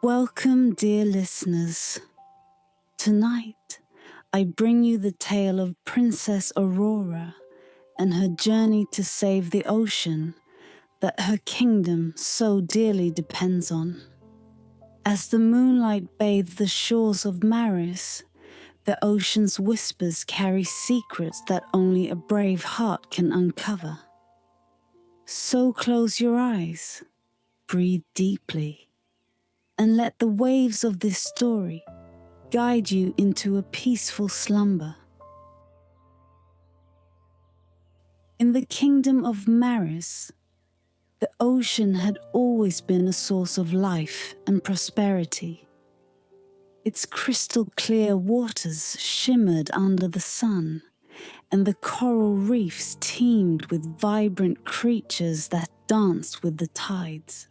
Welcome, dear listeners. Tonight, I bring you the tale of Princess Aurora and her journey to save the ocean that her kingdom so dearly depends on. As the moonlight bathed the shores of Maris, the ocean's whispers carry secrets that only a brave heart can uncover. So close your eyes, breathe deeply, and let the waves of this story guide you into a peaceful slumber. In the kingdom of Maris, the ocean had always been a source of life and prosperity. Its crystal clear waters shimmered under the sun, and the coral reefs teemed with vibrant creatures that danced with the tides.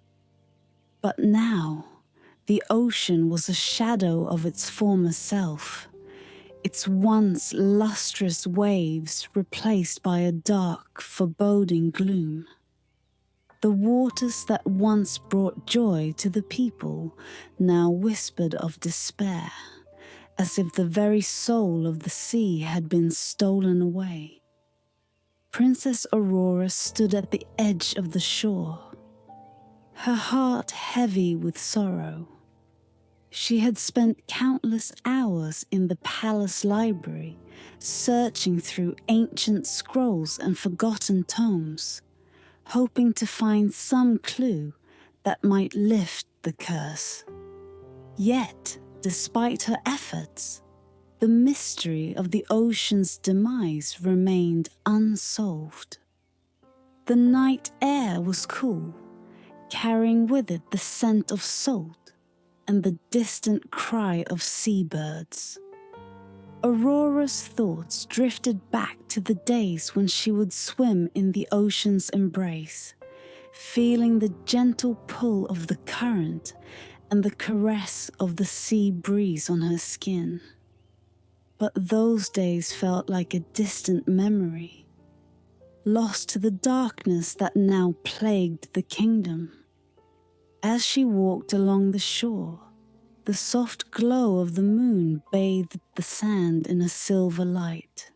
But now, the ocean was a shadow of its former self, its once lustrous waves replaced by a dark, foreboding gloom. The waters that once brought joy to the people now whispered of despair, as if the very soul of the sea had been stolen away. Princess Aurora stood at the edge of the shore, her heart heavy with sorrow. She had spent countless hours in the palace library, searching through ancient scrolls and forgotten tomes, hoping to find some clue that might lift the curse. Yet, despite her efforts, the mystery of the ocean's demise remained unsolved. The night air was cool, carrying with it the scent of salt and the distant cry of seabirds. Aurora's thoughts drifted back to the days when she would swim in the ocean's embrace, feeling the gentle pull of the current and the caress of the sea breeze on her skin. But those days felt like a distant memory, lost to the darkness that now plagued the kingdom. As she walked along the shore, the soft glow of the moon bathed the sand in a silver light.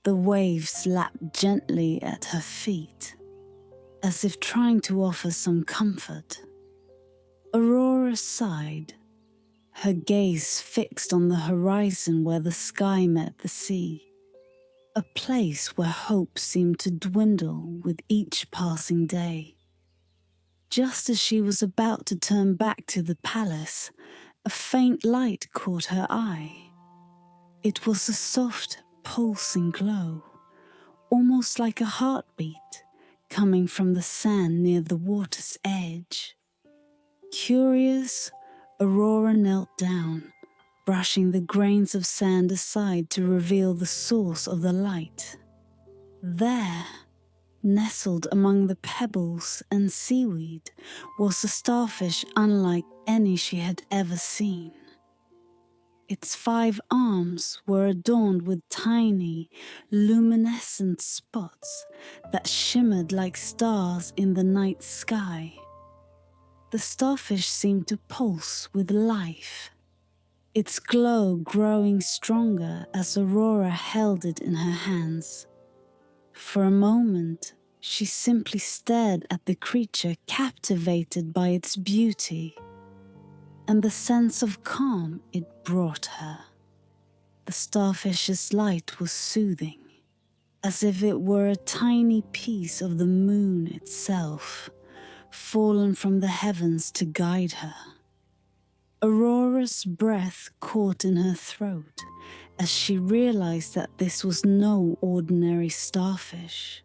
The waves lapped gently at her feet, as if trying to offer some comfort. Aurora sighed, her gaze fixed on the horizon where the sky met the sea, a place where hope seemed to dwindle with each passing day. Just as she was about to turn back to the palace, a faint light caught her eye. It was a soft, pulsing glow, almost like a heartbeat, coming from the sand near the water's edge. Curious, Aurora knelt down, brushing the grains of sand aside to reveal the source of the light. There, nestled among the pebbles and seaweed, was a starfish unlike any she had ever seen. Its 5 arms were adorned with tiny, luminescent spots that shimmered like stars in the night sky. The starfish seemed to pulse with life, its glow growing stronger as Aurora held it in her hands. For a moment, she simply stared at the creature, captivated by its beauty and the sense of calm it brought her. The starfish's light was soothing, as if it were a tiny piece of the moon itself, fallen from the heavens to guide her. Aurora's breath caught in her throat as she realized that this was no ordinary starfish.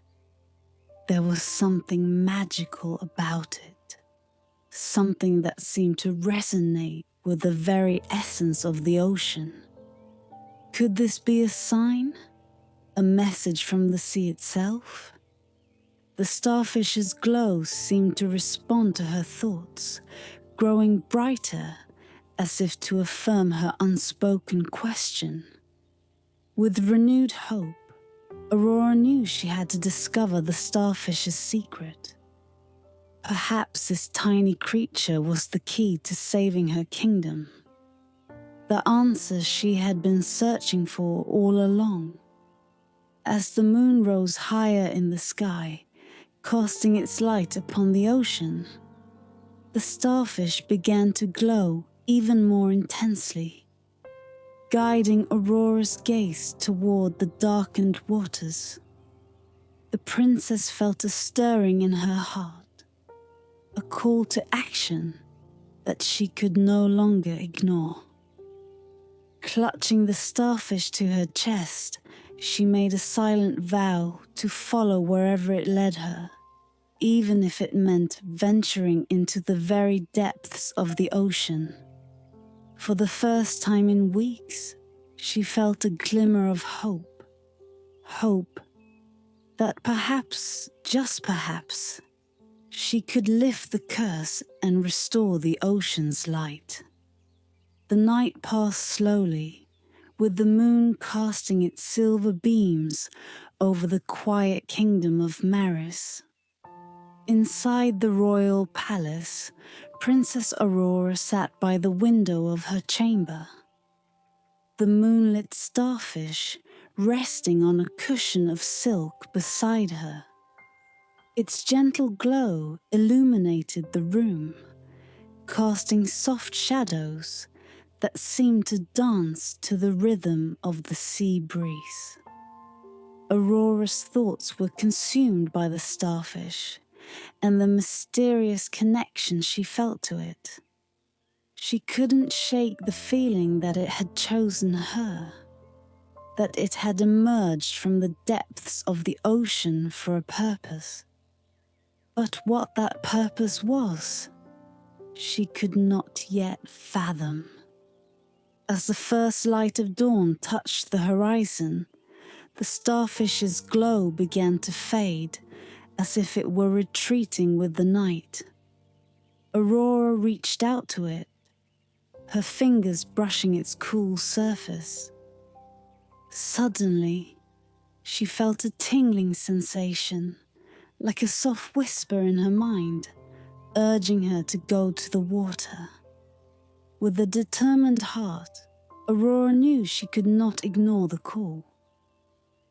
There was something magical about it, something that seemed to resonate with the very essence of the ocean. Could this be a sign? A message from the sea itself? The starfish's glow seemed to respond to her thoughts, growing brighter as if to affirm her unspoken question. With renewed hope, Aurora knew she had to discover the starfish's secret. Perhaps this tiny creature was the key to saving her kingdom. The answer she had been searching for all along. As the moon rose higher in the sky, casting its light upon the ocean, the starfish began to glow even more intensely, guiding Aurora's gaze toward the darkened waters. The princess felt a stirring in her heart, a call to action that she could no longer ignore. Clutching the starfish to her chest, she made a silent vow to follow wherever it led her, even if it meant venturing into the very depths of the ocean. For the first time in weeks, she felt a glimmer of hope. Hope that perhaps, just perhaps, she could lift the curse and restore the ocean's light. The night passed slowly, with the moon casting its silver beams over the quiet kingdom of Maris. Inside the royal palace, Princess Aurora sat by the window of her chamber. The moonlit starfish resting on a cushion of silk beside her. Its gentle glow illuminated the room, casting soft shadows that seemed to dance to the rhythm of the sea breeze. Aurora's thoughts were consumed by the starfish and the mysterious connection she felt to it. She couldn't shake the feeling that it had chosen her, that it had emerged from the depths of the ocean for a purpose. But what that purpose was, she could not yet fathom. As the first light of dawn touched the horizon, the starfish's glow began to fade, as if it were retreating with the night. Aurora reached out to it, her fingers brushing its cool surface. Suddenly, she felt a tingling sensation, like a soft whisper in her mind, urging her to go to the water. With a determined heart, Aurora knew she could not ignore the call.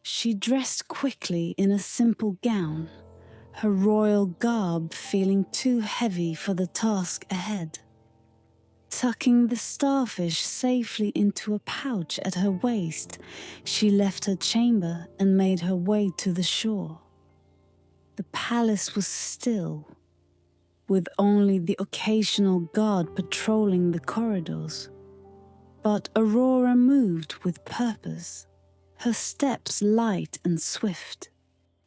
She dressed quickly in a simple gown, her royal garb feeling too heavy for the task ahead. Tucking the starfish safely into a pouch at her waist, she left her chamber and made her way to the shore. The palace was still, with only the occasional guard patrolling the corridors. But Aurora moved with purpose, her steps light and swift.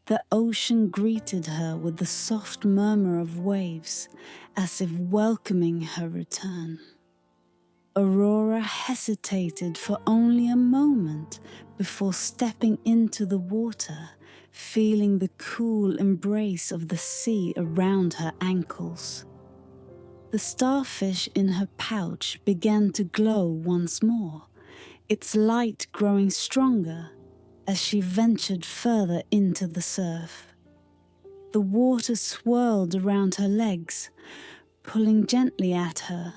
The ocean greeted her with the soft murmur of waves, as if welcoming her return. Aurora hesitated for only a moment before stepping into the water, feeling the cool embrace of the sea around her ankles. The starfish in her pouch began to glow once more, its light growing stronger as she ventured further into the surf. The water swirled around her legs, pulling gently at her,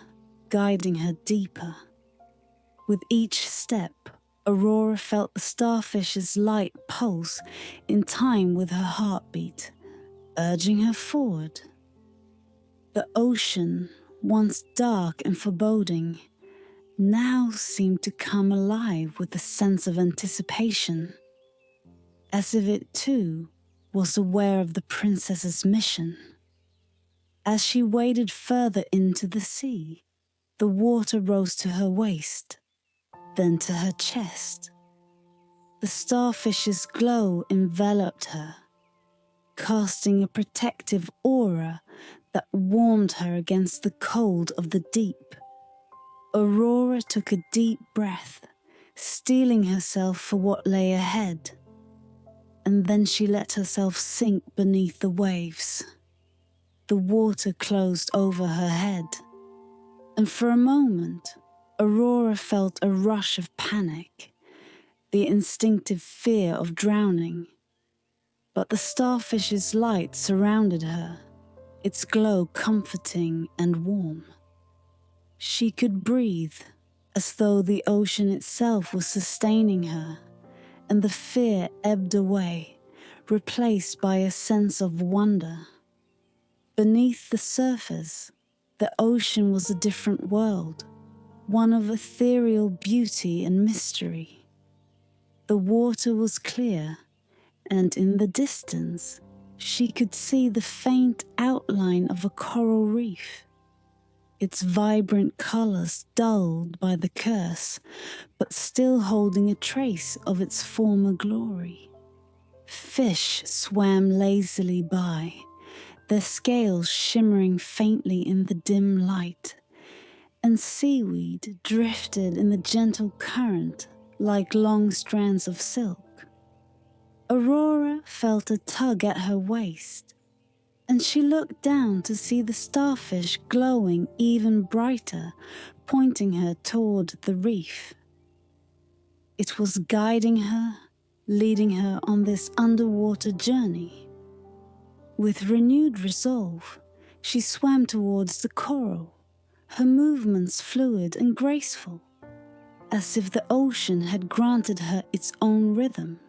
guiding her deeper. With each step, Aurora felt the starfish's light pulse in time with her heartbeat, urging her forward. The ocean, once dark and foreboding, now seemed to come alive with a sense of anticipation, as if it too was aware of the princess's mission. As she waded further into the sea, the water rose to her waist, then to her chest. The starfish's glow enveloped her, casting a protective aura that warmed her against the cold of the deep. Aurora took a deep breath, steeling herself for what lay ahead, and then she let herself sink beneath the waves. The water closed over her head, and for a moment, Aurora felt a rush of panic, the instinctive fear of drowning. But the starfish's light surrounded her, its glow comforting and warm. She could breathe, as though the ocean itself was sustaining her, and the fear ebbed away, replaced by a sense of wonder. Beneath the surface, the ocean was a different world, one of ethereal beauty and mystery. The water was clear, and in the distance, she could see the faint outline of a coral reef, its vibrant colors dulled by the curse, but still holding a trace of its former glory. Fish swam lazily by, their scales shimmering faintly in the dim light, and seaweed drifted in the gentle current like long strands of silk. Aurora felt a tug at her waist, and she looked down to see the starfish glowing even brighter, pointing her toward the reef. It was guiding her, leading her on this underwater journey. With renewed resolve, she swam towards the coral, her movements fluid and graceful, as if the ocean had granted her its own rhythm.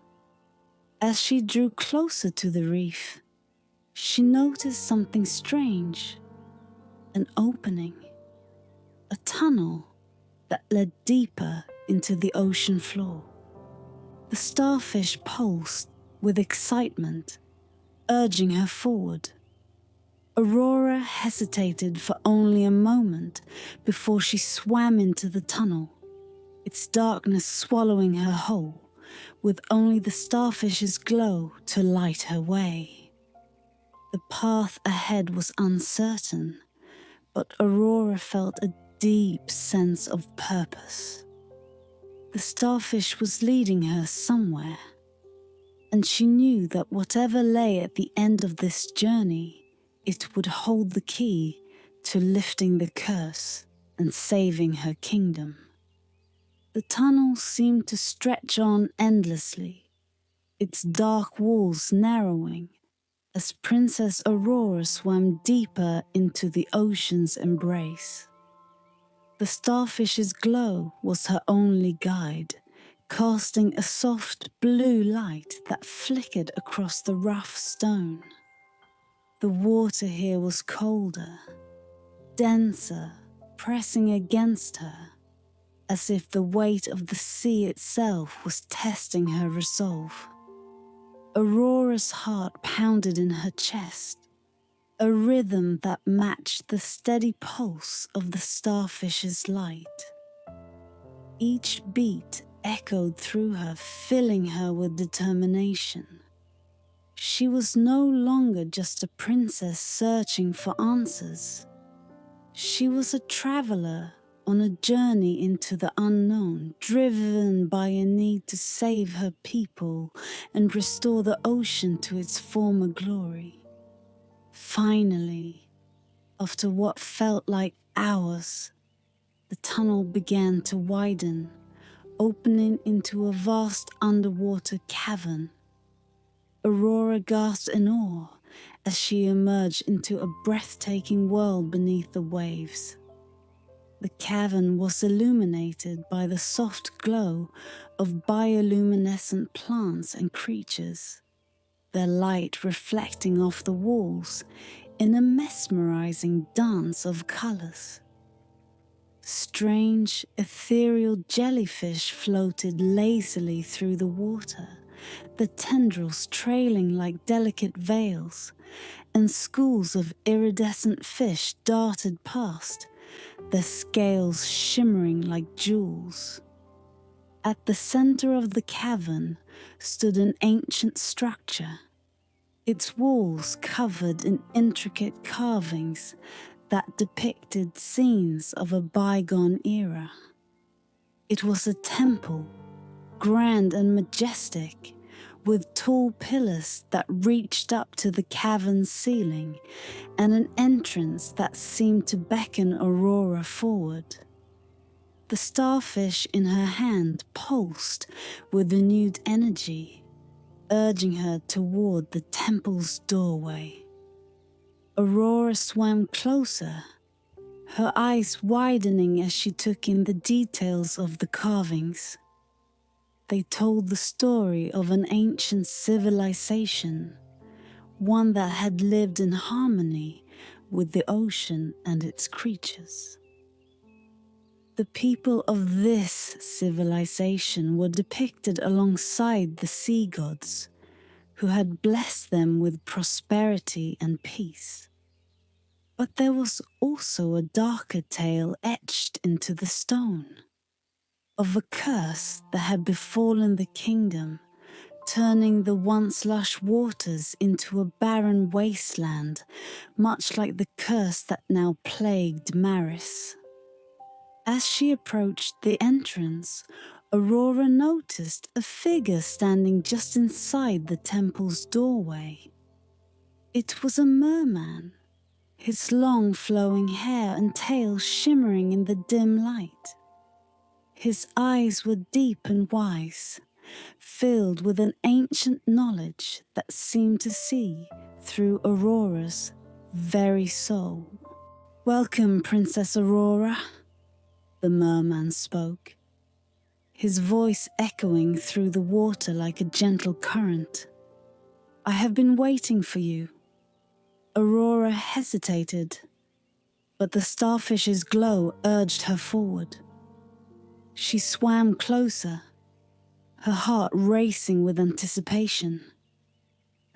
As she drew closer to the reef, she noticed something strange, an opening, a tunnel that led deeper into the ocean floor. The starfish pulsed with excitement, urging her forward. Aurora hesitated for only a moment before she swam into the tunnel, its darkness swallowing her whole, with only the starfish's glow to light her way. The path ahead was uncertain, but Aurora felt a deep sense of purpose. The starfish was leading her somewhere, and she knew that whatever lay at the end of this journey, it would hold the key to lifting the curse and saving her kingdom. The tunnel seemed to stretch on endlessly, its dark walls narrowing, as Princess Aurora swam deeper into the ocean's embrace. The starfish's glow was her only guide, casting a soft blue light that flickered across the rough stone. The water here was colder, denser, pressing against her, as if the weight of the sea itself was testing her resolve. Aurora's heart pounded in her chest, a rhythm that matched the steady pulse of the starfish's light. Each beat echoed through her, filling her with determination. She was no longer just a princess searching for answers. She was a traveler on a journey into the unknown, driven by a need to save her people and restore the ocean to its former glory. Finally, after what felt like hours, the tunnel began to widen, opening into a vast underwater cavern. Aurora gasped in awe as she emerged into a breathtaking world beneath the waves. The cavern was illuminated by the soft glow of bioluminescent plants and creatures, their light reflecting off the walls in a mesmerizing dance of colors. Strange, ethereal jellyfish floated lazily through the water, the tendrils trailing like delicate veils, and schools of iridescent fish darted past, their scales shimmering like jewels. At the center of the cavern stood an ancient structure, its walls covered in intricate carvings that depicted scenes of a bygone era. It was a temple, grand and majestic, with tall pillars that reached up to the cavern's ceiling, and an entrance that seemed to beckon Aurora forward. The starfish in her hand pulsed with renewed energy, urging her toward the temple's doorway. Aurora swam closer, her eyes widening as she took in the details of the carvings. They told the story of an ancient civilization, one that had lived in harmony with the ocean and its creatures. The people of this civilization were depicted alongside the sea gods, who had blessed them with prosperity and peace. But there was also a darker tale etched into the stone, of a curse that had befallen the kingdom, turning the once lush waters into a barren wasteland, much like the curse that now plagued Maris. As she approached the entrance, Aurora noticed a figure standing just inside the temple's doorway. It was a merman, his long flowing hair and tail shimmering in the dim light. His eyes were deep and wise, filled with an ancient knowledge that seemed to see through Aurora's very soul. "Welcome, Princess Aurora," the merman spoke, his voice echoing through the water like a gentle current. "I have been waiting for you." Aurora hesitated, but the starfish's glow urged her forward. She swam closer, her heart racing with anticipation.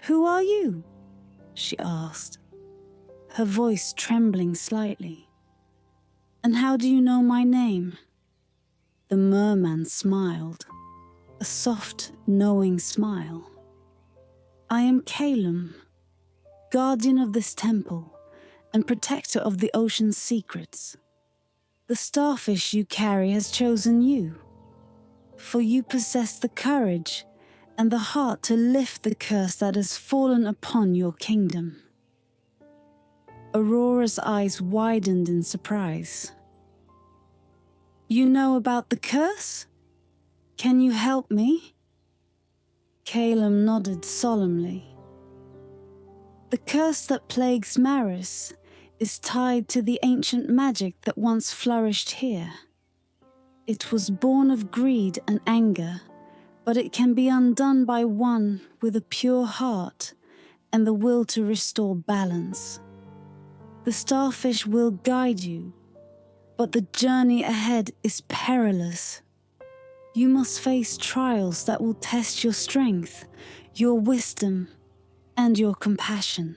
"Who are you?" she asked, her voice trembling slightly. "And how do you know my name?" The merman smiled, a soft, knowing smile. "I am Calum, guardian of this temple and protector of the ocean's secrets. The starfish you carry has chosen you, for you possess the courage and the heart to lift the curse that has fallen upon your kingdom." Aurora's eyes widened in surprise. "You know about the curse? Can you help me?" Calum nodded solemnly. "The curse that plagues Maris is tied to the ancient magic that once flourished here. It was born of greed and anger, but it can be undone by one with a pure heart and the will to restore balance. The starfish will guide you, but the journey ahead is perilous. You must face trials that will test your strength, your wisdom, and your compassion."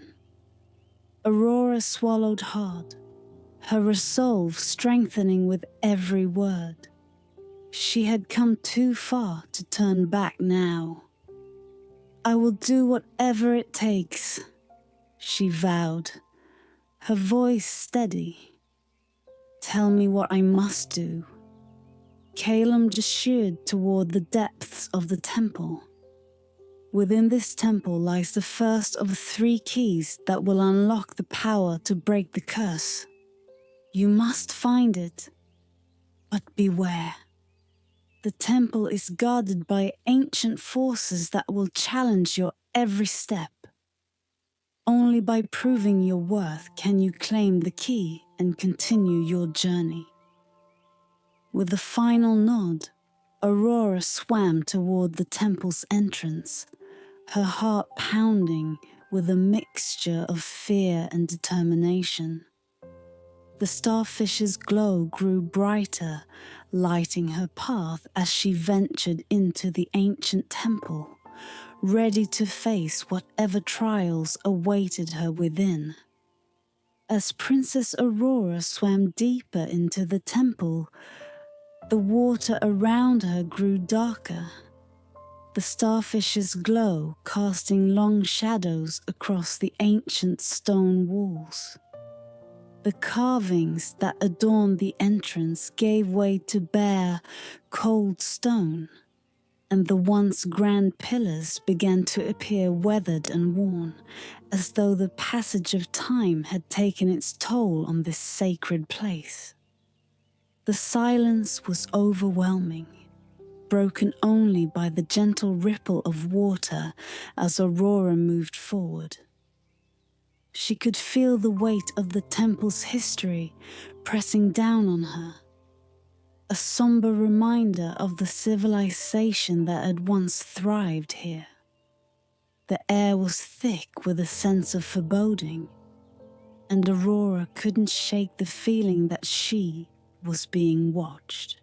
Aurora swallowed hard, her resolve strengthening with every word. She had come too far to turn back now. "I will do whatever it takes," she vowed, her voice steady. "Tell me what I must do." Calum gestured toward the depths of the temple. "Within this temple lies the first of 3 keys that will unlock the power to break the curse. You must find it, but beware. The temple is guarded by ancient forces that will challenge your every step. Only by proving your worth can you claim the key and continue your journey." With a final nod, Aurora swam toward the temple's entrance, her heart pounding with a mixture of fear and determination. The starfish's glow grew brighter, lighting her path as she ventured into the ancient temple, ready to face whatever trials awaited her within. As Princess Aurora swam deeper into the temple, the water around her grew darker, the starfish's glow casting long shadows across the ancient stone walls. The carvings that adorned the entrance gave way to bare, cold stone, and the once grand pillars began to appear weathered and worn, as though the passage of time had taken its toll on this sacred place. The silence was overwhelming, broken only by the gentle ripple of water as Aurora moved forward. She could feel the weight of the temple's history pressing down on her, a somber reminder of the civilization that had once thrived here. The air was thick with a sense of foreboding, and Aurora couldn't shake the feeling that she was being watched.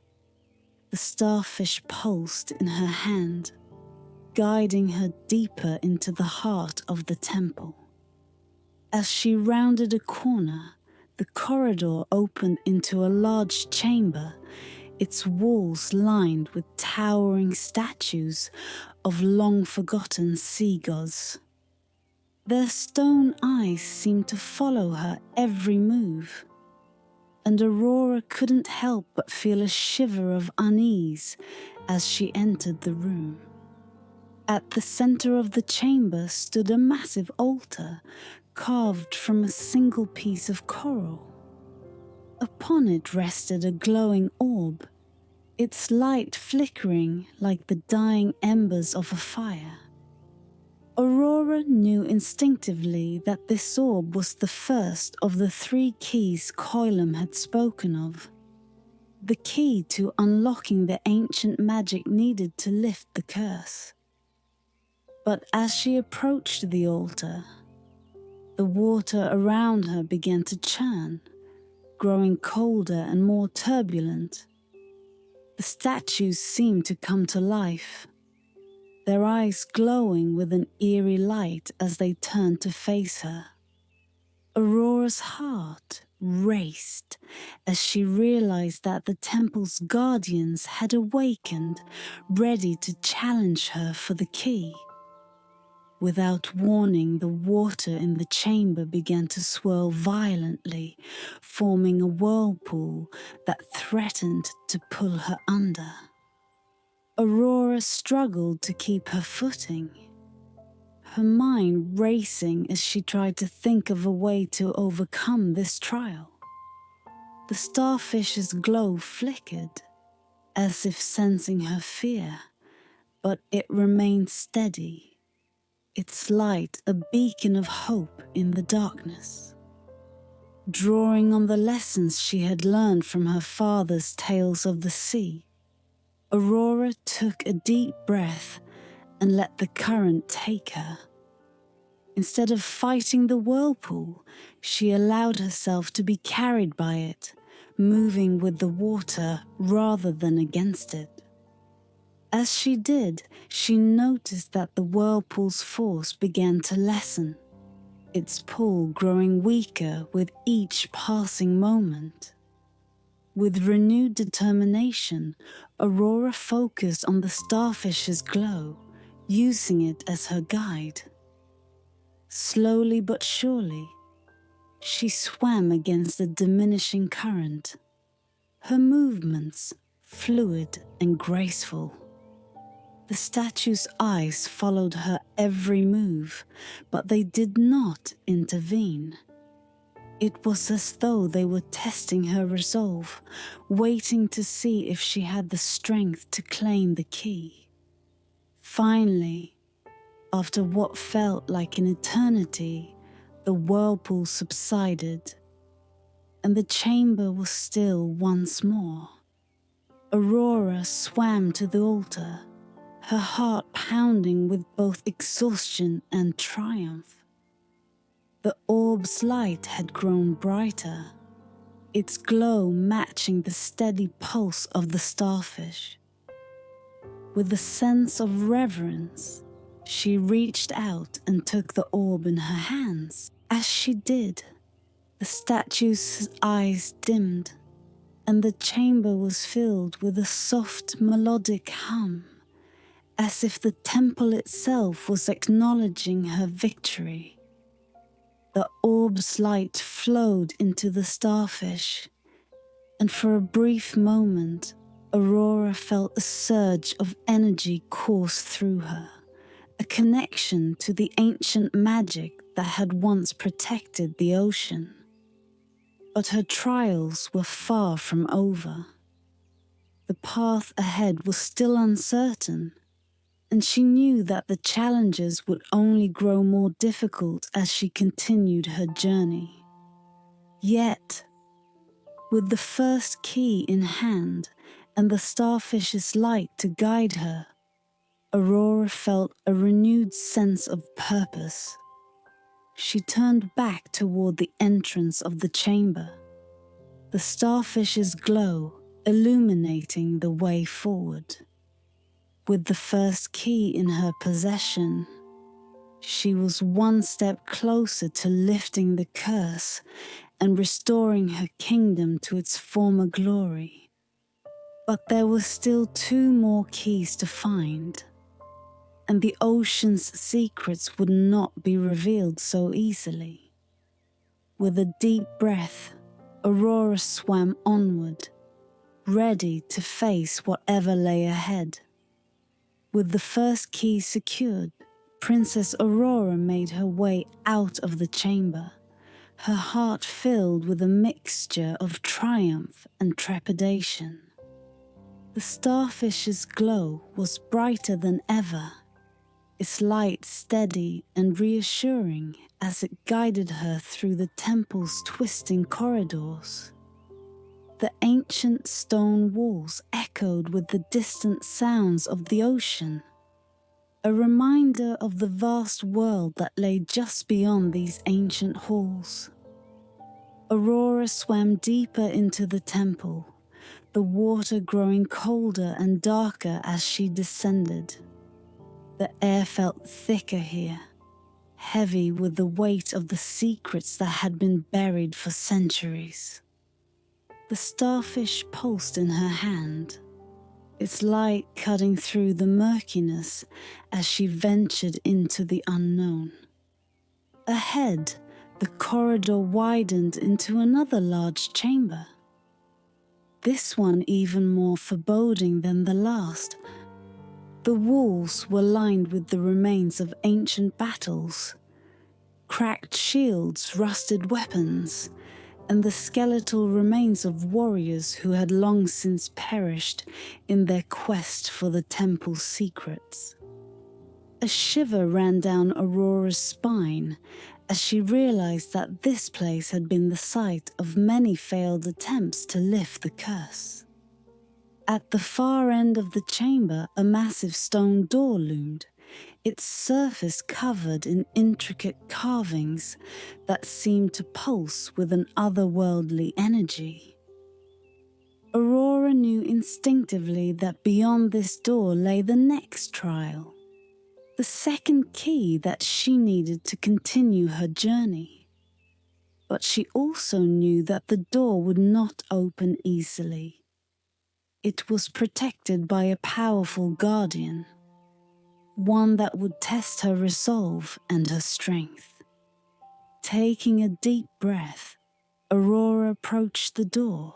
The starfish pulsed in her hand, guiding her deeper into the heart of the temple. As she rounded a corner, the corridor opened into a large chamber, its walls lined with towering statues of long-forgotten sea gods. Their stone eyes seemed to follow her every move, and Aurora couldn't help but feel a shiver of unease as she entered the room. At the center of the chamber stood a massive altar carved from a single piece of coral. Upon it rested a glowing orb, its light flickering like the dying embers of a fire. Aurora knew instinctively that this orb was the first of the 3 keys Coilum had spoken of, the key to unlocking the ancient magic needed to lift the curse. But as she approached the altar, the water around her began to churn, growing colder and more turbulent. The statues seemed to come to life, their eyes glowing with an eerie light as they turned to face her. Aurora's heart raced as she realized that the temple's guardians had awakened, ready to challenge her for the key. Without warning, the water in the chamber began to swirl violently, forming a whirlpool that threatened to pull her under. Aurora struggled to keep her footing, her mind racing as she tried to think of a way to overcome this trial. The starfish's glow flickered, as if sensing her fear, but it remained steady, its light a beacon of hope in the darkness. Drawing on the lessons she had learned from her father's tales of the sea, Aurora took a deep breath and let the current take her. Instead of fighting the whirlpool, she allowed herself to be carried by it, moving with the water rather than against it. As she did, she noticed that the whirlpool's force began to lessen, its pull growing weaker with each passing moment. With renewed determination, Aurora focused on the starfish's glow, using it as her guide. Slowly but surely, she swam against the diminishing current, her movements fluid and graceful. The statue's eyes followed her every move, but they did not intervene. It was as though they were testing her resolve, waiting to see if she had the strength to claim the key. Finally, after what felt like an eternity, the whirlpool subsided, and the chamber was still once more. Aurora swam to the altar, her heart pounding with both exhaustion and triumph. The orb's light had grown brighter, its glow matching the steady pulse of the starfish. With a sense of reverence, she reached out and took the orb in her hands. As she did, the statue's eyes dimmed, and the chamber was filled with a soft melodic hum, as if the temple itself was acknowledging her victory. The orb's light flowed into the starfish, and for a brief moment, Aurora felt a surge of energy course through her, a connection to the ancient magic that had once protected the ocean. But her trials were far from over. The path ahead was still uncertain, and she knew that the challenges would only grow more difficult as she continued her journey. Yet, with the first key in hand and the starfish's light to guide her, Aurora felt a renewed sense of purpose. She turned back toward the entrance of the chamber, the starfish's glow illuminating the way forward. With the first key in her possession, she was one step closer to lifting the curse and restoring her kingdom to its former glory. But there were still 2 more keys to find, and the ocean's secrets would not be revealed so easily. With a deep breath, Aurora swam onward, ready to face whatever lay ahead. With the first key secured, Princess Aurora made her way out of the chamber, her heart filled with a mixture of triumph and trepidation. The starfish's glow was brighter than ever, its light steady and reassuring as it guided her through the temple's twisting corridors. The ancient stone walls echoed with the distant sounds of the ocean, a reminder of the vast world that lay just beyond these ancient halls. Aurora swam deeper into the temple, the water growing colder and darker as she descended. The air felt thicker here, heavy with the weight of the secrets that had been buried for centuries. The starfish pulsed in her hand, its light cutting through the murkiness as she ventured into the unknown. Ahead, the corridor widened into another large chamber, this one even more foreboding than the last. The walls were lined with the remains of ancient battles, cracked shields, rusted weapons, and the skeletal remains of warriors who had long since perished in their quest for the temple's secrets. A shiver ran down Aurora's spine as she realized that this place had been the site of many failed attempts to lift the curse. At the far end of the chamber, a massive stone door loomed, its surface covered in intricate carvings that seemed to pulse with an otherworldly energy. Aurora knew instinctively that beyond this door lay the next trial, the second key that she needed to continue her journey. But she also knew that the door would not open easily. It was protected by a powerful guardian, one that would test her resolve and her strength. Taking a deep breath, Aurora approached the door,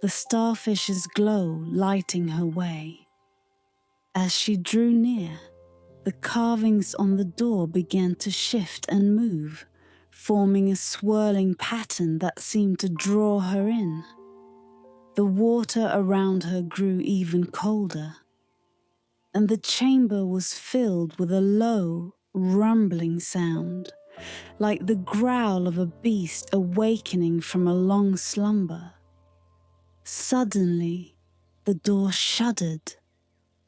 the starfish's glow lighting her way. As she drew near, the carvings on the door began to shift and move, forming a swirling pattern that seemed to draw her in. The water around her grew even colder, and the chamber was filled with a low, rumbling sound, like the growl of a beast awakening from a long slumber. Suddenly, the door shuddered,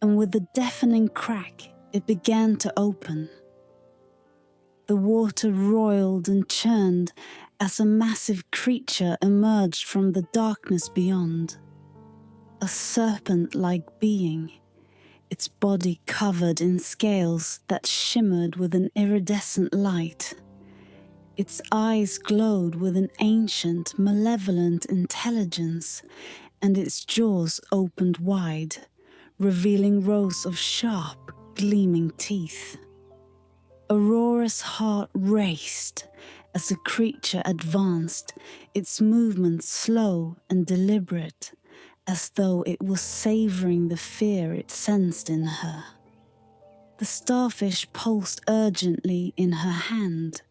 and with a deafening crack, it began to open. The water roiled and churned as a massive creature emerged from the darkness beyond. A serpent-like being, its body covered in scales that shimmered with an iridescent light. Its eyes glowed with an ancient, malevolent intelligence, and its jaws opened wide, revealing rows of sharp, gleaming teeth. Aurora's heart raced as the creature advanced, its movements slow and deliberate, as though it was savoring the fear it sensed in her. The starfish pulsed urgently in her hand,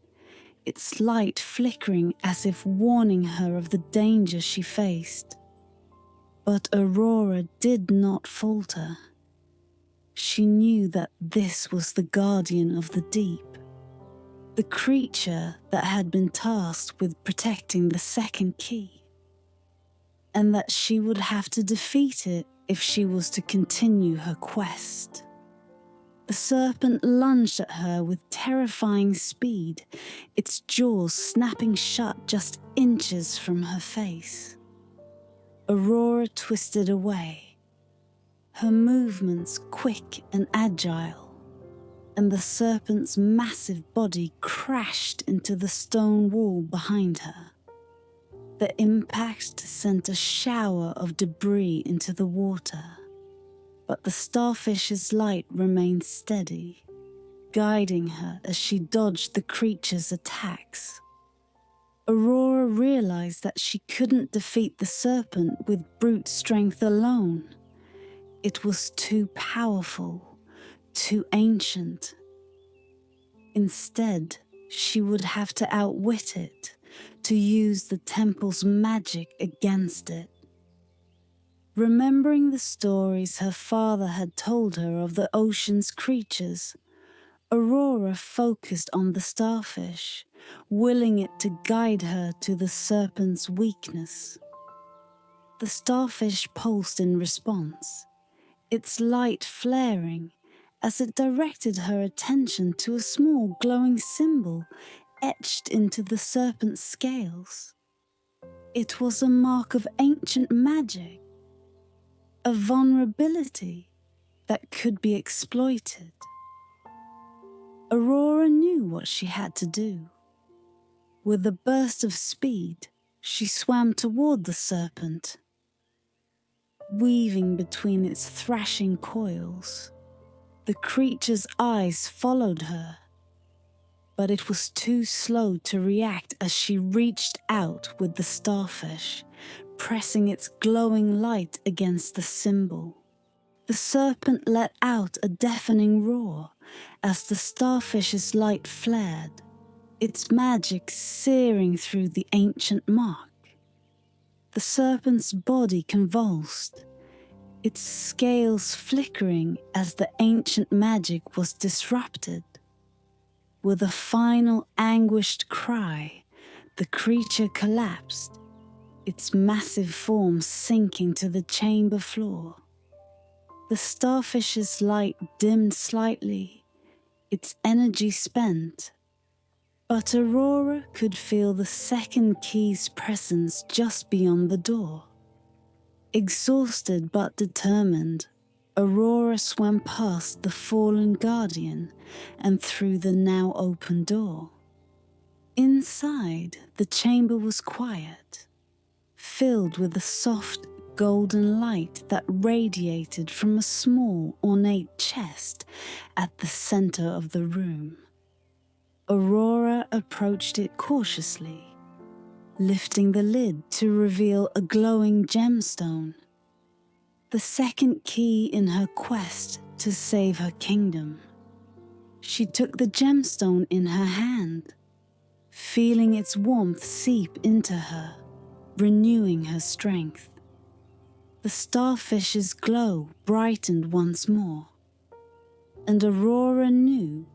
its light flickering as if warning her of the danger she faced. But Aurora did not falter. She knew that this was the guardian of the deep, the creature that had been tasked with protecting the second key, and that she would have to defeat it if she was to continue her quest. The serpent lunged at her with terrifying speed, its jaws snapping shut just inches from her face. Aurora twisted away, her movements quick and agile, and the serpent's massive body crashed into the stone wall behind her. The impact sent a shower of debris into the water, but the starfish's light remained steady, guiding her as she dodged the creature's attacks. Aurora realized that she couldn't defeat the serpent with brute strength alone. It was too powerful, too ancient. Instead, she would have to outwit it, to use the temple's magic against it. Remembering the stories her father had told her of the ocean's creatures, Aurora focused on the starfish, willing it to guide her to the serpent's weakness. The starfish pulsed in response, its light flaring as it directed her attention to a small glowing symbol etched into the serpent's scales. It was a mark of ancient magic, a vulnerability that could be exploited. Aurora knew what she had to do. With a burst of speed, she swam toward the serpent, weaving between its thrashing coils. The creature's eyes followed her, but it was too slow to react as she reached out with the starfish, pressing its glowing light against the symbol. The serpent let out a deafening roar as the starfish's light flared, its magic searing through the ancient mark. The serpent's body convulsed, its scales flickering as the ancient magic was disrupted. With a final anguished cry, the creature collapsed, its massive form sinking to the chamber floor. The starfish's light dimmed slightly, its energy spent, but Aurora could feel the second key's presence just beyond the door. Exhausted but determined, Aurora swam past the fallen guardian and through the now open door. Inside, the chamber was quiet, filled with a soft golden light that radiated from a small ornate chest at the center of the room. Aurora approached it cautiously, lifting the lid to reveal a glowing gemstone, the second key in her quest to save her kingdom. She took the gemstone in her hand, feeling its warmth seep into her, renewing her strength. The starfish's glow brightened once more, and Aurora knew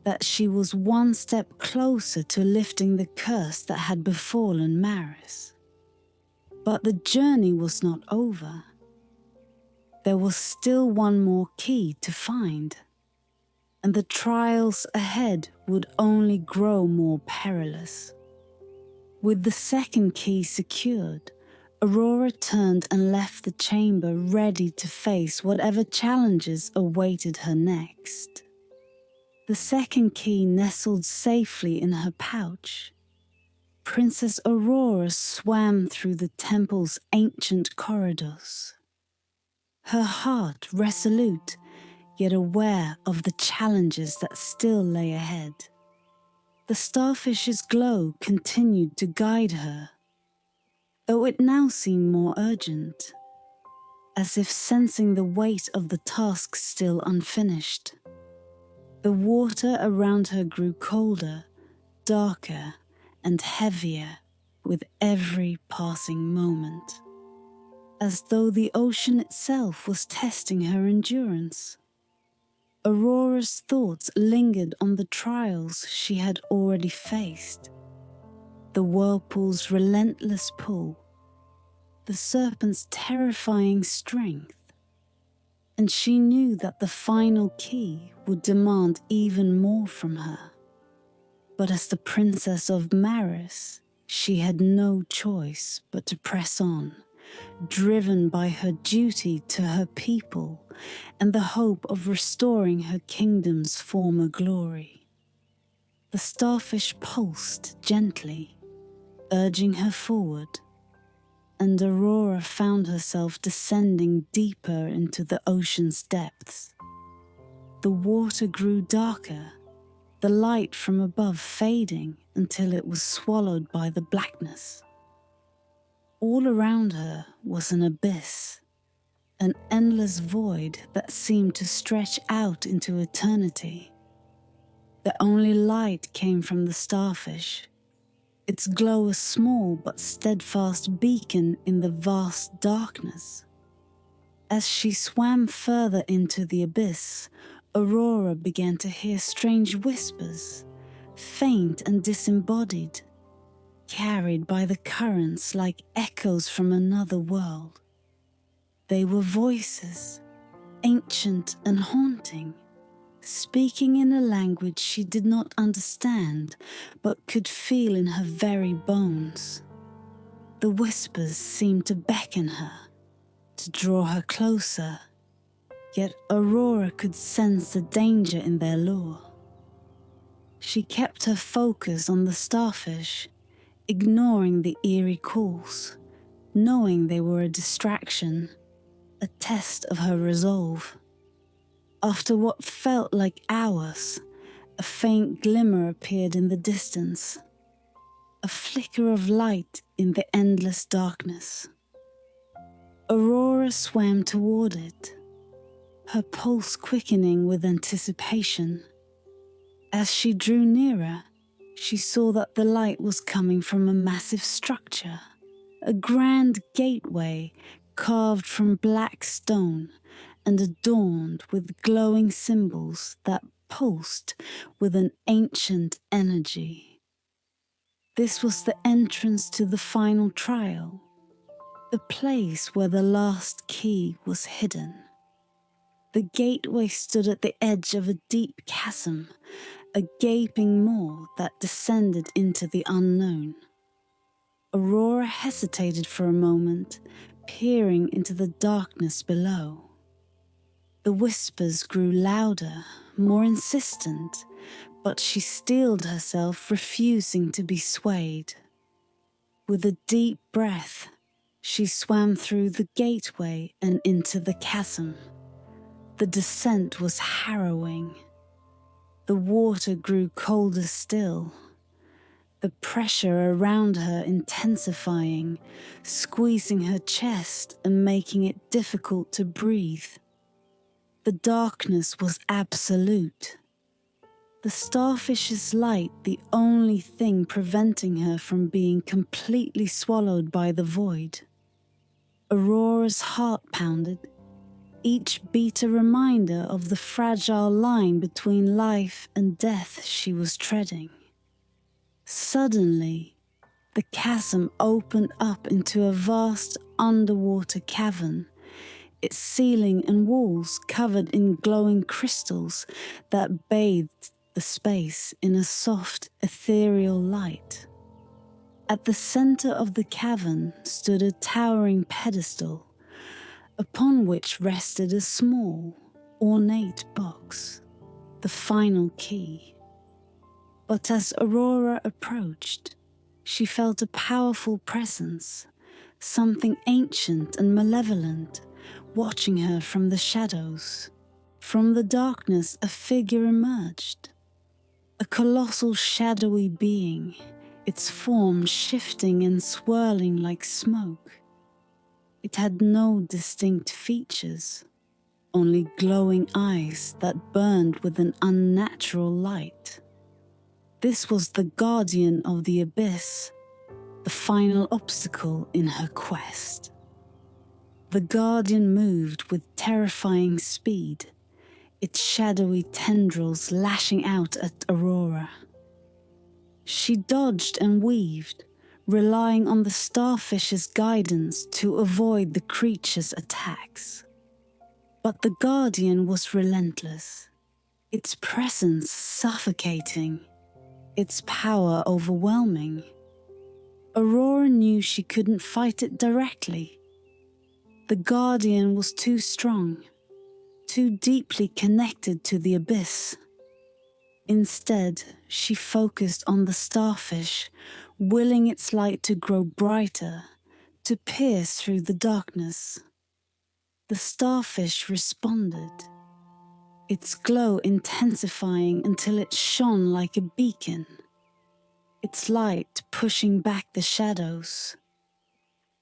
that she was one step closer to lifting the curse that had befallen Maris. But the journey was not over. There was still one more key to find, and the trials ahead would only grow more perilous. With the second key secured, Aurora turned and left the chamber ready to face whatever challenges awaited her next. The second key nestled safely in her pouch. Princess Aurora swam through the temple's ancient corridors, her heart resolute, yet aware of the challenges that still lay ahead. The starfish's glow continued to guide her, though it now seemed more urgent, as if sensing the weight of the task still unfinished. The water around her grew colder, darker, and heavier with every passing moment, as though the ocean itself was testing her endurance. Aurora's thoughts lingered on the trials she had already faced. The whirlpool's relentless pull, the serpent's terrifying strength, and she knew that the final key would demand even more from her. But as the Princess of Maris, she had no choice but to press on, driven by her duty to her people and the hope of restoring her kingdom's former glory. The starfish pulsed gently, urging her forward, and Aurora found herself descending deeper into the ocean's depths. The water grew darker, the light from above fading until it was swallowed by the blackness. All around her was an abyss, an endless void that seemed to stretch out into eternity. The only light came from the starfish, its glow a small but steadfast beacon in the vast darkness. As she swam further into the abyss, Aurora began to hear strange whispers, faint and disembodied, carried by the currents like echoes from another world. They were voices, ancient and haunting, speaking in a language she did not understand but could feel in her very bones. The whispers seemed to beckon her, to draw her closer, yet Aurora could sense the danger in their lure. She kept her focus on the starfish, ignoring the eerie calls, knowing they were a distraction, a test of her resolve. After what felt like hours, a faint glimmer appeared in the distance, a flicker of light in the endless darkness. Aurora swam toward it, her pulse quickening with anticipation. As she drew nearer, she saw that the light was coming from a massive structure, a grand gateway carved from black stone and adorned with glowing symbols that pulsed with an ancient energy. This was the entrance to the final trial, the place where the last key was hidden. The gateway stood at the edge of a deep chasm, a gaping maw that descended into the unknown. Aurora hesitated for a moment, peering into the darkness below. The whispers grew louder, more insistent, but she steeled herself, refusing to be swayed. With a deep breath, she swam through the gateway and into the chasm. The descent was harrowing. The water grew colder still, the pressure around her intensifying, squeezing her chest and making it difficult to breathe. The darkness was absolute. The starfish's light the only thing preventing her from being completely swallowed by the void. Aurora's heart pounded, each beat a reminder of the fragile line between life and death she was treading. Suddenly, the chasm opened up into a vast underwater cavern, its ceiling and walls covered in glowing crystals that bathed the space in a soft, ethereal light. At the center of the cavern stood a towering pedestal, upon which rested a small, ornate box, the final key. But as Aurora approached, she felt a powerful presence, something ancient and malevolent, watching her from the shadows. From the darkness, a figure emerged, a colossal shadowy being, its form shifting and swirling like smoke. It had no distinct features, only glowing eyes that burned with an unnatural light. This was the guardian of the abyss, the final obstacle in her quest. The guardian moved with terrifying speed, its shadowy tendrils lashing out at Aurora. She dodged and weaved, relying on the starfish's guidance to avoid the creature's attacks. But the guardian was relentless, its presence suffocating, its power overwhelming. Aurora knew she couldn't fight it directly. The guardian was too strong, too deeply connected to the abyss. Instead, she focused on the starfish, willing its light to grow brighter, to pierce through the darkness. The starfish responded, its glow intensifying until it shone like a beacon, its light pushing back the shadows.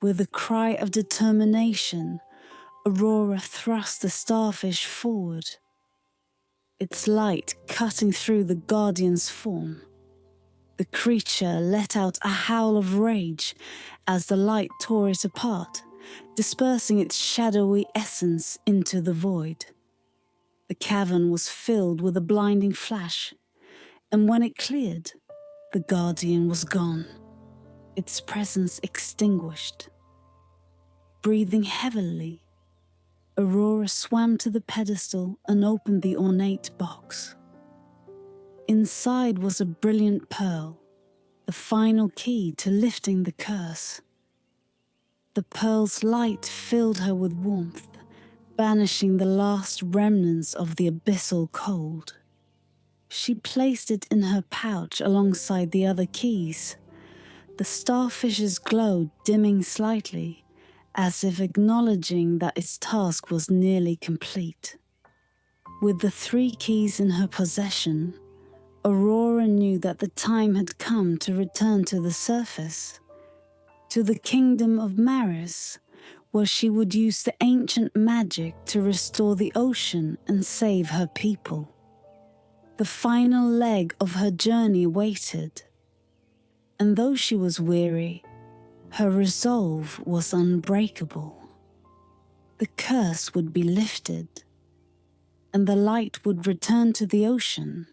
With a cry of determination, Aurora thrust the starfish forward, its light cutting through the guardian's form. The creature let out a howl of rage as the light tore it apart, dispersing its shadowy essence into the void. The cavern was filled with a blinding flash, and when it cleared, the guardian was gone, its presence extinguished. Breathing heavily, Aurora swam to the pedestal and opened the ornate box. Inside was a brilliant pearl, the final key to lifting the curse. The pearl's light filled her with warmth, banishing the last remnants of the abyssal cold. She placed it in her pouch alongside the other keys, the starfish's glow dimming slightly, as if acknowledging that its task was nearly complete. With the 3 keys in her possession, Aurora knew that the time had come to return to the surface, to the kingdom of Maris, where she would use the ancient magic to restore the ocean and save her people. The final leg of her journey waited, and though she was weary, her resolve was unbreakable. The curse would be lifted, and the light would return to the ocean,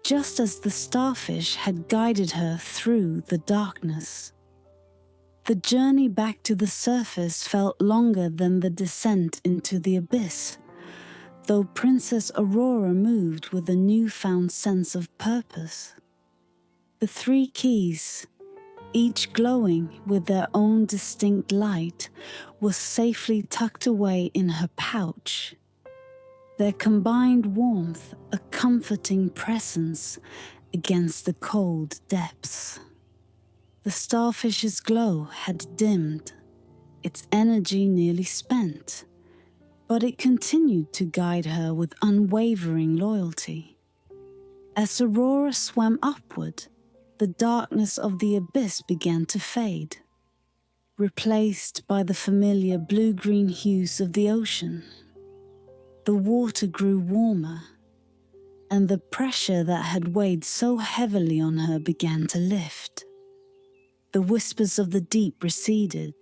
just as the starfish had guided her through the darkness. The journey back to the surface felt longer than the descent into the abyss, though Princess Aurora moved with a newfound sense of purpose. The 3 keys, each glowing with their own distinct light, were safely tucked away in her pouch, their combined warmth a comforting presence against the cold depths. The starfish's glow had dimmed, its energy nearly spent, but it continued to guide her with unwavering loyalty. As Aurora swam upward, the darkness of the abyss began to fade, replaced by the familiar blue-green hues of the ocean. The water grew warmer, and the pressure that had weighed so heavily on her began to lift. The whispers of the deep receded,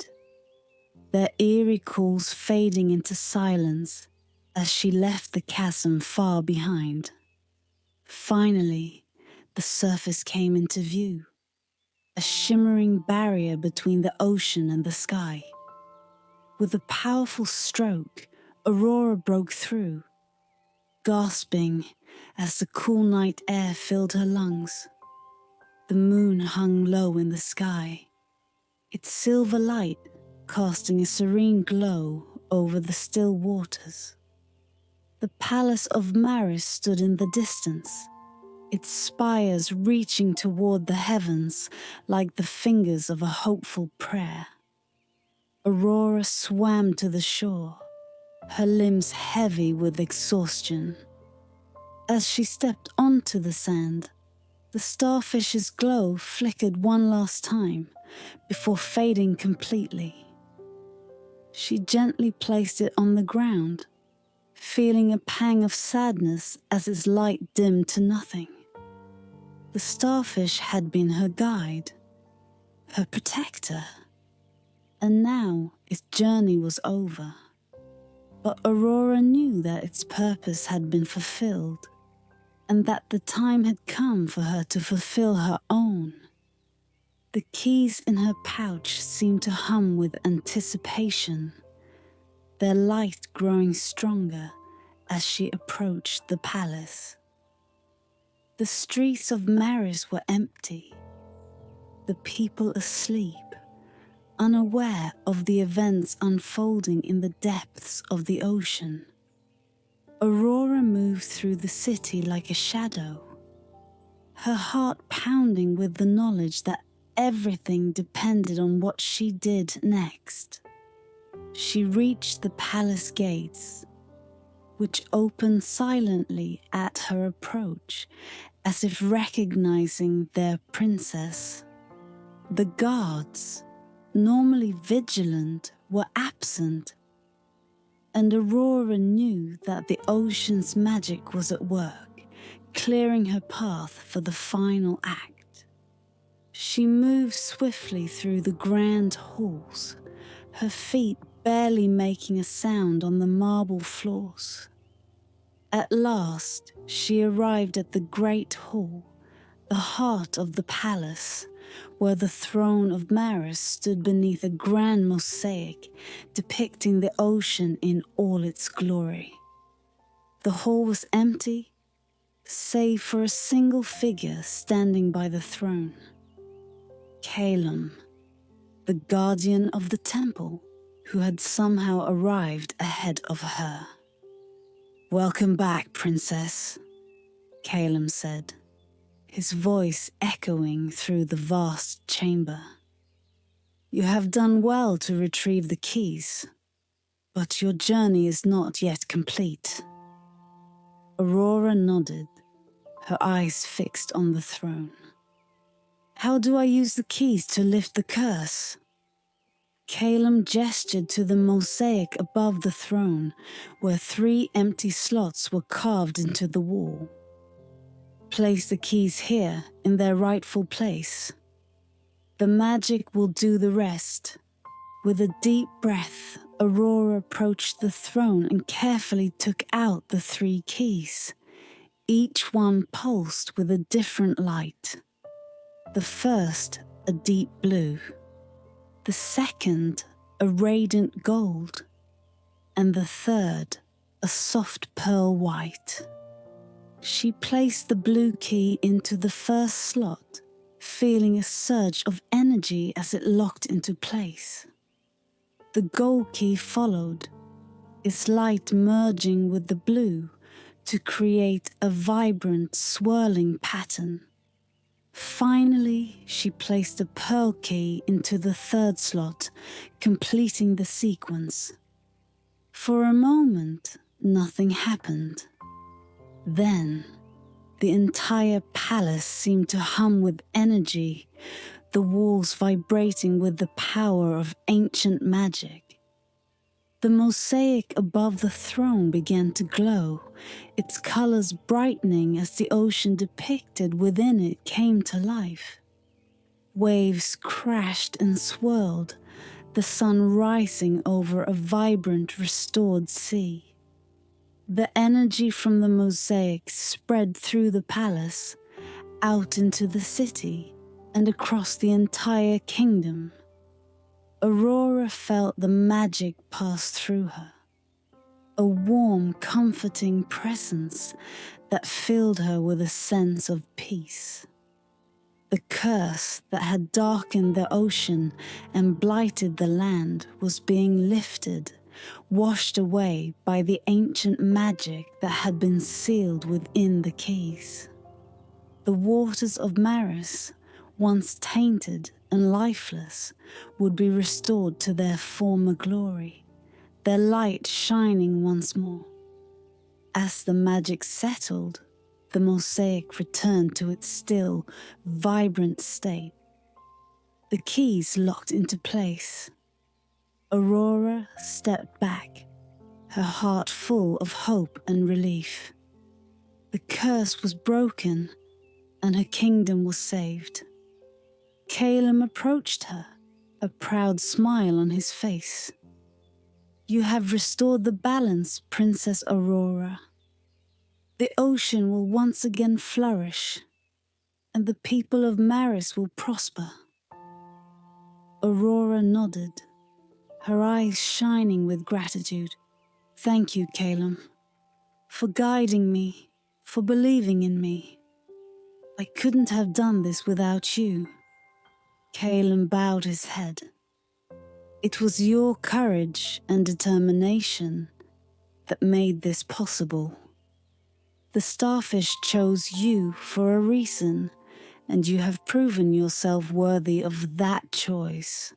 their eerie calls fading into silence as she left the chasm far behind. Finally, the surface came into view, a shimmering barrier between the ocean and the sky. With a powerful stroke, Aurora broke through, gasping as the cool night air filled her lungs. The moon hung low in the sky, its silver light casting a serene glow over the still waters. The palace of Maris stood in the distance, its spires reaching toward the heavens like the fingers of a hopeful prayer. Aurora swam to the shore, her limbs heavy with exhaustion. As she stepped onto the sand, the starfish's glow flickered one last time before fading completely. She gently placed it on the ground, feeling a pang of sadness as its light dimmed to nothing. The starfish had been her guide, her protector, and now its journey was over. But Aurora knew that its purpose had been fulfilled, and that the time had come for her to fulfill her own. The keys in her pouch seemed to hum with anticipation, their light growing stronger as she approached the palace. The streets of Maris were empty, the people asleep, unaware of the events unfolding in the depths of the ocean. Aurora moved through the city like a shadow, her heart pounding with the knowledge that everything depended on what she did next. She reached the palace gates, which opened silently at her approach, as if recognizing their princess. The guards, normally vigilant, were absent, and Aurora knew that the ocean's magic was at work, clearing her path for the final act. She moved swiftly through the grand halls, her feet barely making a sound on the marble floors. At last, she arrived at the great hall, the heart of the palace, where the throne of Maris stood beneath a grand mosaic depicting the ocean in all its glory. The hall was empty, save for a single figure standing by the throne. Calum, the guardian of the temple, who had somehow arrived ahead of her. "Welcome back, Princess," Calum said, his voice echoing through the vast chamber. "You have done well to retrieve the keys, but your journey is not yet complete." Aurora nodded, her eyes fixed on the throne. "How do I use the keys to lift the curse?" Calum gestured to the mosaic above the throne, where 3 empty slots were carved into the wall. "Place the keys here in their rightful place. The magic will do the rest." With a deep breath, Aurora approached the throne and carefully took out the 3 keys, each one pulsed with a different light. The first, a deep blue, the second, a radiant gold, and the third, a soft pearl white. She placed the blue key into the first slot, feeling a surge of energy as it locked into place. The gold key followed, its light merging with the blue to create a vibrant, swirling pattern. Finally, she placed a pearl key into the third slot, completing the sequence. For a moment, nothing happened. Then, the entire palace seemed to hum with energy, the walls vibrating with the power of ancient magic. The mosaic above the throne began to glow, its colors brightening as the ocean depicted within it came to life. Waves crashed and swirled, the sun rising over a vibrant, restored sea. The energy from the mosaic spread through the palace, out into the city, and across the entire kingdom. Aurora felt the magic pass through her, a warm, comforting presence that filled her with a sense of peace. The curse that had darkened the ocean and blighted the land was being lifted, washed away by the ancient magic that had been sealed within the keys. The waters of Maris, once tainted and lifeless, would be restored to their former glory, their light shining once more. As the magic settled, the mosaic returned to its still, vibrant state. The keys locked into place. Aurora stepped back, her heart full of hope and relief. The curse was broken, and her kingdom was saved. Calum approached her, a proud smile on his face. You have restored the balance, Princess Aurora. The ocean will once again flourish, and the people of Maris will prosper." Aurora nodded, her eyes shining with gratitude. "Thank you, Calum, for guiding me, for believing in me. I couldn't have done this without you." Calum bowed his head. "It was your courage and determination that made this possible. The starfish chose you for a reason, and you have proven yourself worthy of that choice."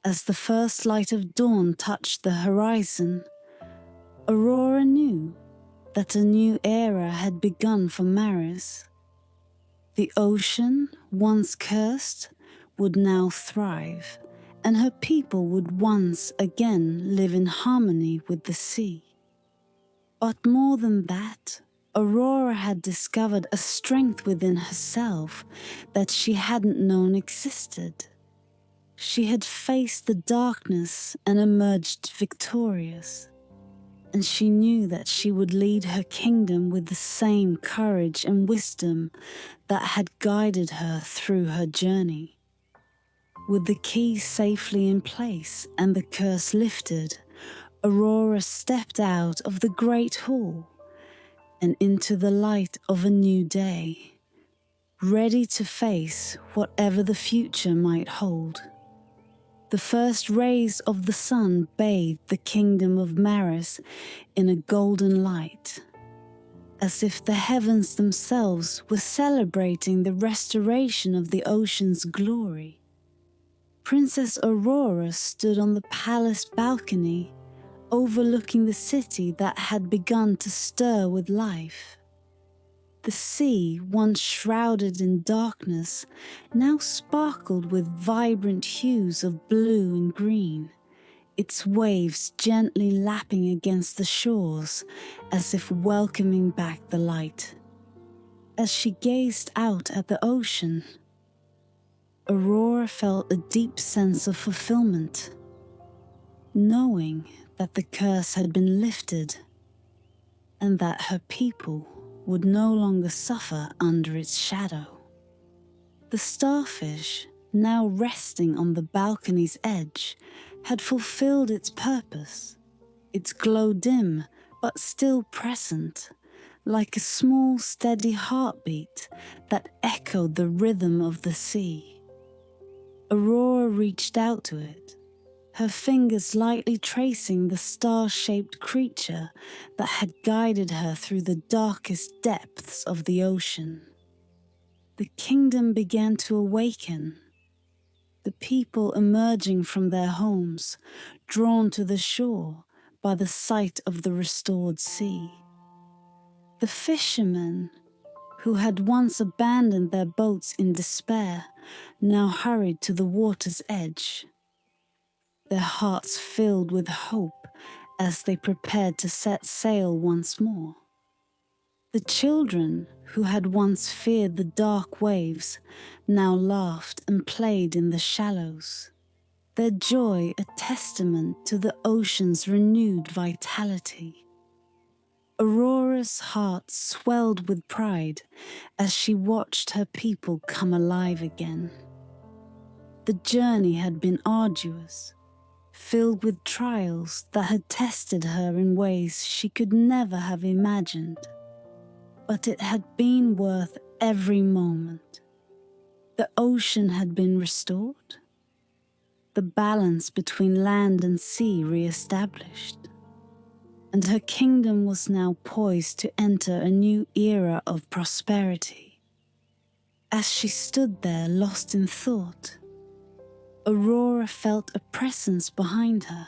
As the first light of dawn touched the horizon, Aurora knew that a new era had begun for Maris. The ocean, once cursed, would now thrive, and her people would once again live in harmony with the sea. But more than that, Aurora had discovered a strength within herself that she hadn't known existed. She had faced the darkness and emerged victorious, and she knew that she would lead her kingdom with the same courage and wisdom that had guided her through her journey. With the key safely in place and the curse lifted, Aurora stepped out of the great hall and into the light of a new day, ready to face whatever the future might hold. The first rays of the sun bathed the kingdom of Maris in a golden light, as if the heavens themselves were celebrating the restoration of the ocean's glory. Princess Aurora stood on the palace balcony, overlooking the city that had begun to stir with life. The sea, once shrouded in darkness, now sparkled with vibrant hues of blue and green, its waves gently lapping against the shores as if welcoming back the light. As she gazed out at the ocean, Aurora felt a deep sense of fulfillment, knowing that the curse had been lifted and that her people would no longer suffer under its shadow. The starfish, now resting on the balcony's edge, had fulfilled its purpose, its glow dim but still present, like a small steady heartbeat that echoed the rhythm of the sea. Aurora reached out to it, her fingers lightly tracing the star-shaped creature that had guided her through the darkest depths of the ocean. The kingdom began to awaken, the people emerging from their homes, drawn to the shore by the sight of the restored sea. The fishermen, who had once abandoned their boats in despair, now hurried to the water's edge, their hearts filled with hope as they prepared to set sail once more. The children, who had once feared the dark waves, now laughed and played in the shallows, their joy a testament to the ocean's renewed vitality. Aurora's heart swelled with pride as she watched her people come alive again. The journey had been arduous, filled with trials that had tested her in ways she could never have imagined. But it had been worth every moment. The ocean had been restored, the balance between land and sea re-established, and her kingdom was now poised to enter a new era of prosperity. As she stood there lost in thought, Aurora felt a presence behind her.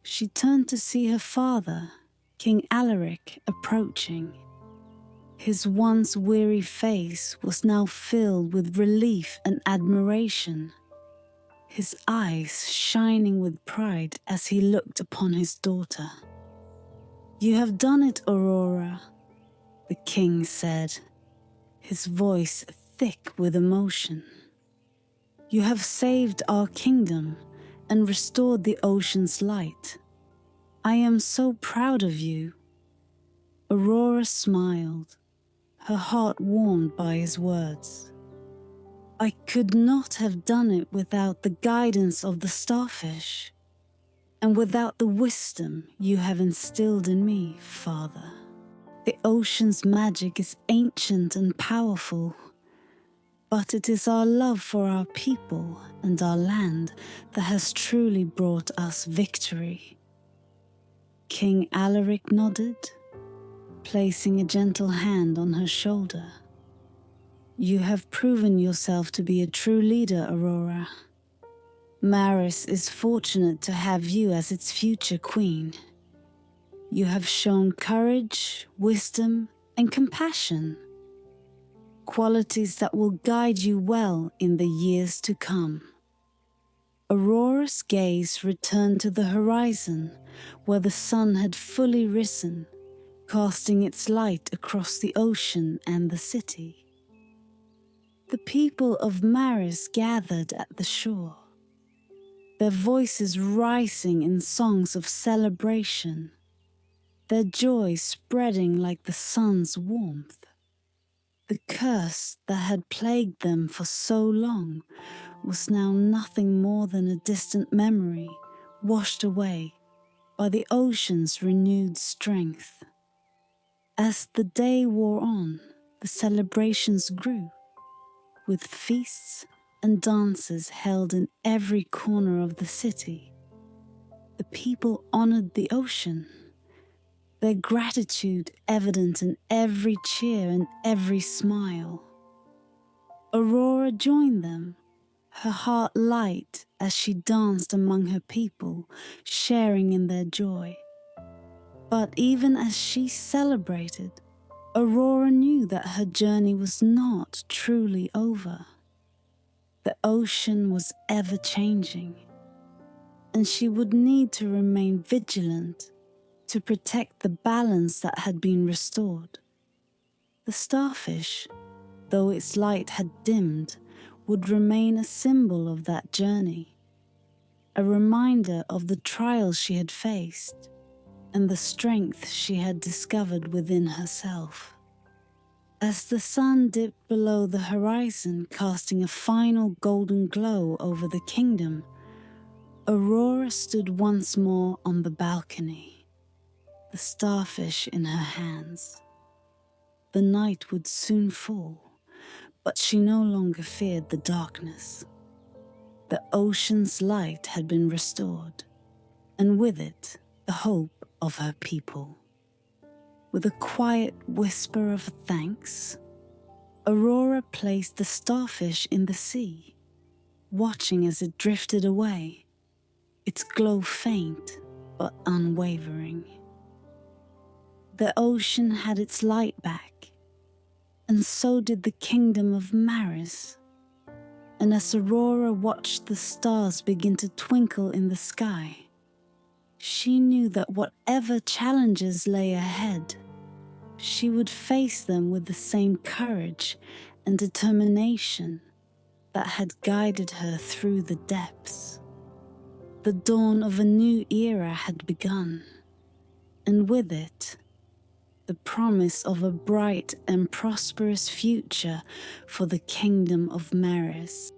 She turned to see her father, King Alaric, approaching. His once weary face was now filled with relief and admiration, his eyes shining with pride as he looked upon his daughter. "You have done it, Aurora," the king said, his voice thick with emotion. "You have saved our kingdom and restored the ocean's light. I am so proud of you." Aurora smiled, her heart warmed by his words. "I could not have done it without the guidance of the starfish, and without the wisdom you have instilled in me, Father. The ocean's magic is ancient and powerful, but it is our love for our people and our land that has truly brought us victory." King Alaric nodded, placing a gentle hand on her shoulder. "You have proven yourself to be a true leader, Aurora. Maris is fortunate to have you as its future queen. You have shown courage, wisdom, and compassion, qualities that will guide you well in the years to come." Aurora's gaze returned to the horizon, where the sun had fully risen, casting its light across the ocean and the city. The people of Maris gathered at the shore, their voices rising in songs of celebration, their joy spreading like the sun's warmth. The curse that had plagued them for so long was now nothing more than a distant memory, washed away by the ocean's renewed strength. As the day wore on, the celebrations grew, with feasts and dances held in every corner of the city. The people honored the ocean, their gratitude evident in every cheer and every smile. Aurora joined them, her heart light as she danced among her people, sharing in their joy. But even as she celebrated, Aurora knew that her journey was not truly over. The ocean was ever changing, and she would need to remain vigilant to protect the balance that had been restored. The starfish, though its light had dimmed, would remain a symbol of that journey, a reminder of the trials she had faced and the strength she had discovered within herself. As the sun dipped below the horizon, casting a final golden glow over the kingdom, Aurora stood once more on the balcony, the starfish in her hands. The night would soon fall, but she no longer feared the darkness. The ocean's light had been restored, and with it, the hope of her people. With a quiet whisper of thanks, Aurora placed the starfish in the sea, watching as it drifted away, its glow faint but unwavering. The ocean had its light back, and so did the kingdom of Maris. And as Aurora watched the stars begin to twinkle in the sky, she knew that whatever challenges lay ahead, she would face them with the same courage and determination that had guided her through the depths. The dawn of a new era had begun, and with it, the promise of a bright and prosperous future for the kingdom of Maris.